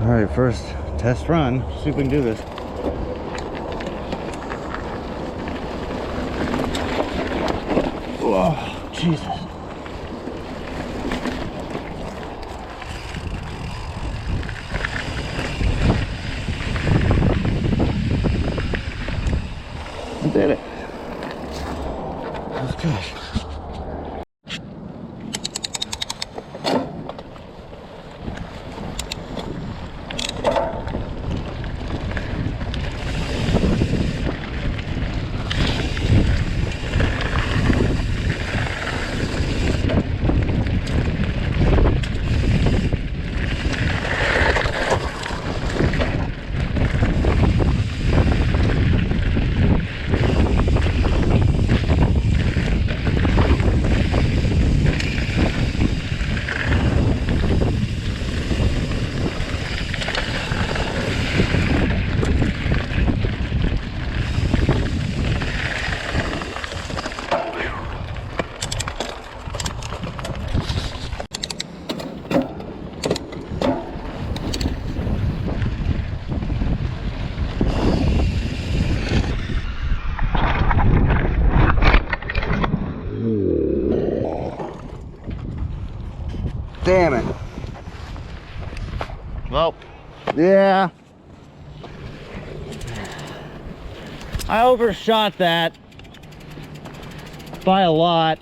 All right, first test run. See if we can do this. Oh, Jesus. I did it. That's good. Damn it. Well, yeah. I overshot that by a lot.